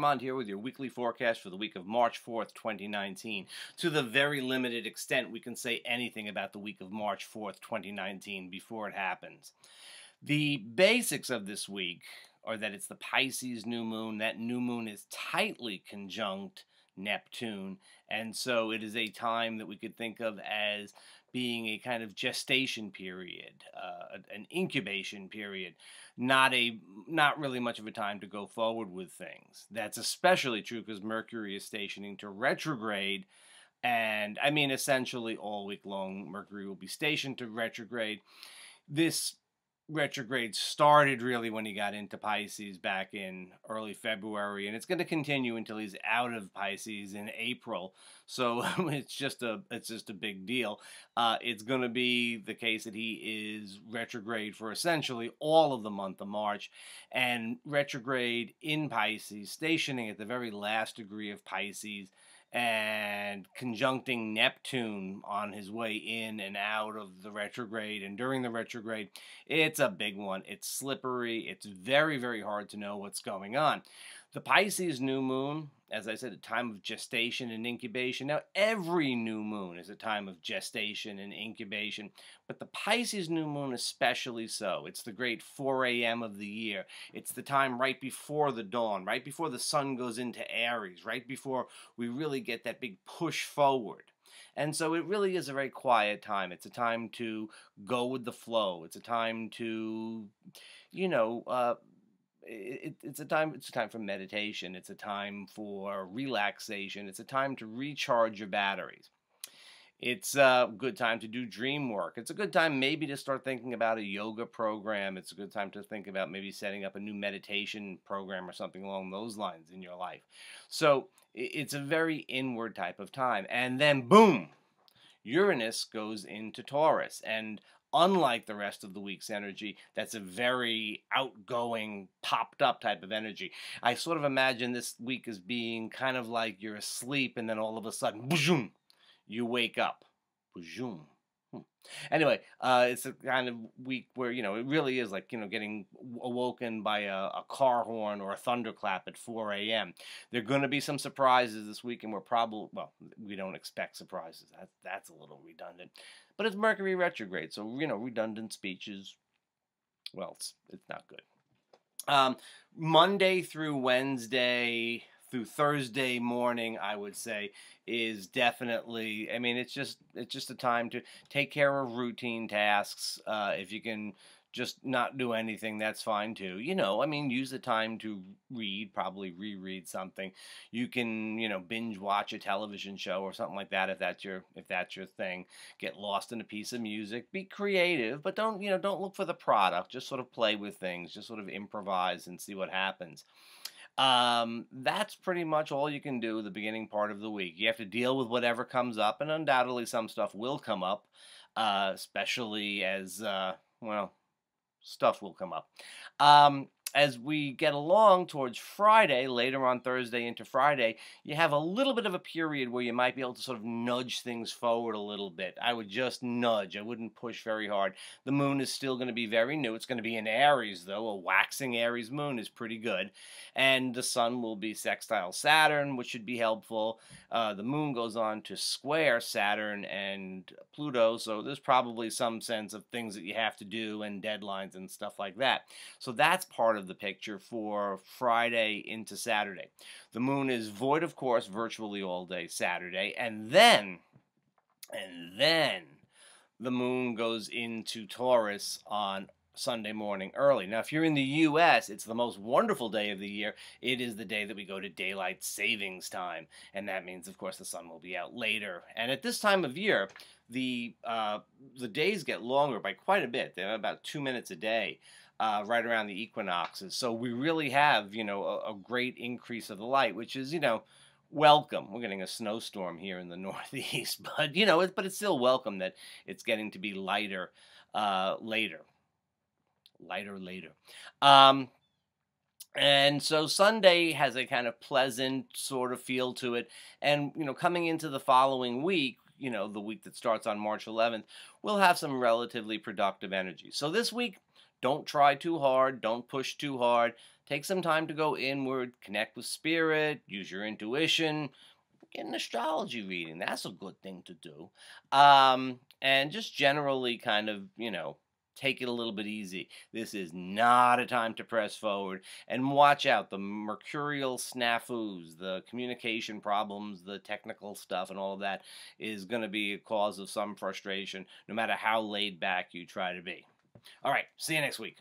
Armand here with your weekly forecast for the week of March 4th, 2019. To the very limited extent we can say anything about the week of March 4th, 2019 before it happens. The basics of this week are that it's the Pisces new moon. That new moon is tightly conjunct Neptune, and so it is a time that we could think of as being a kind of gestation period, an incubation period, not really much of a time to go forward with things. That's especially true because Mercury is stationing to retrograde, and I mean essentially all week long Mercury will be stationed to retrograde. This retrograde started really when he got into Pisces back in early February, and it's going to continue until he's out of Pisces in April. So it's just a big deal. It's going to be the case that he is retrograde for essentially all of the month of March, and retrograde in Pisces, stationing at the very last degree of Pisces, and conjuncting Neptune on his way in and out of the retrograde and during the retrograde. It's a big one. It's slippery. It's very, very hard to know what's going on. The Pisces new moon, as I said, a time of gestation and incubation. Now, every new moon is a time of gestation and incubation, but the Pisces new moon especially so. It's the great 4 a.m. of the year. It's the time right before the dawn, right before the sun goes into Aries, right before we really get that big push forward. And so it really is a very quiet time. It's a time to go with the flow. It's a time to, it's a time for meditation. It's a time for relaxation. It's a time to recharge your batteries. It's a good time to do dream work. It's a good time maybe to start thinking about a yoga program. It's a good time to think about maybe setting up a new meditation program or something along those lines in your life. So it's a very inward type of time. And then boom, Uranus goes into Taurus, and unlike the rest of the week's energy, that's a very outgoing, popped up type of energy. I sort of imagine this week as being kind of like you're asleep and then all of a sudden, boom, you wake up. Boom. Anyway, it's a kind of week where, it really is like, getting awoken by a car horn or a thunderclap at 4 a.m. There are going to be some surprises this week, and we don't expect surprises. That's a little redundant. But it's Mercury retrograde, so, redundant speeches, well, it's not good. Monday through Wednesday through Thursday morning, I would say, is definitely, it's just a time to take care of routine tasks. If you can just not do anything, that's fine too. Use the time to read, probably reread something. You can, binge watch a television show or something like that if that's your thing. Get lost in a piece of music. Be creative, but don't look for the product. Just sort of play with things. Just sort of improvise and see what happens. That's pretty much all you can do the beginning part of the week. You have to deal with whatever comes up, and undoubtedly some stuff will come up, especially as, stuff will come up. As we get along towards Friday, later on Thursday into Friday, you have a little bit of a period where you might be able to sort of nudge things forward a little bit. I would just nudge. I wouldn't push very hard. The moon is still going to be very new. It's going to be in Aries, though. A waxing Aries moon is pretty good. And the sun will be sextile Saturn, which should be helpful. The moon goes on to square Saturn and Pluto, so there's probably some sense of things that you have to do and deadlines and stuff like that. So that's part of the picture for Friday into Saturday. The moon is void, of course, virtually all day Saturday, and then the moon goes into Taurus on Sunday morning early. Now, if you're in the U.S., it's the most wonderful day of the year. It is the day that we go to daylight savings time, and that means, of course, the sun will be out later. And at this time of year, the days get longer by quite a bit. They're about 2 minutes a day. Right around the equinoxes. So we really have, a great increase of the light, which is, welcome. We're getting a snowstorm here in the Northeast, but, but it's still welcome that it's getting to be lighter later. And so Sunday has a kind of pleasant sort of feel to it. And, coming into the following week, the week that starts on March 11th, we'll have some relatively productive energy. So this week, don't try too hard. Don't push too hard. Take some time to go inward, connect with spirit, use your intuition, get an astrology reading. That's a good thing to do. And just generally kind of, take it a little bit easy. This is not a time to press forward. And watch out the mercurial snafus, the communication problems, the technical stuff, and all of that is going to be a cause of some frustration, no matter how laid back you try to be. All right, see you next week.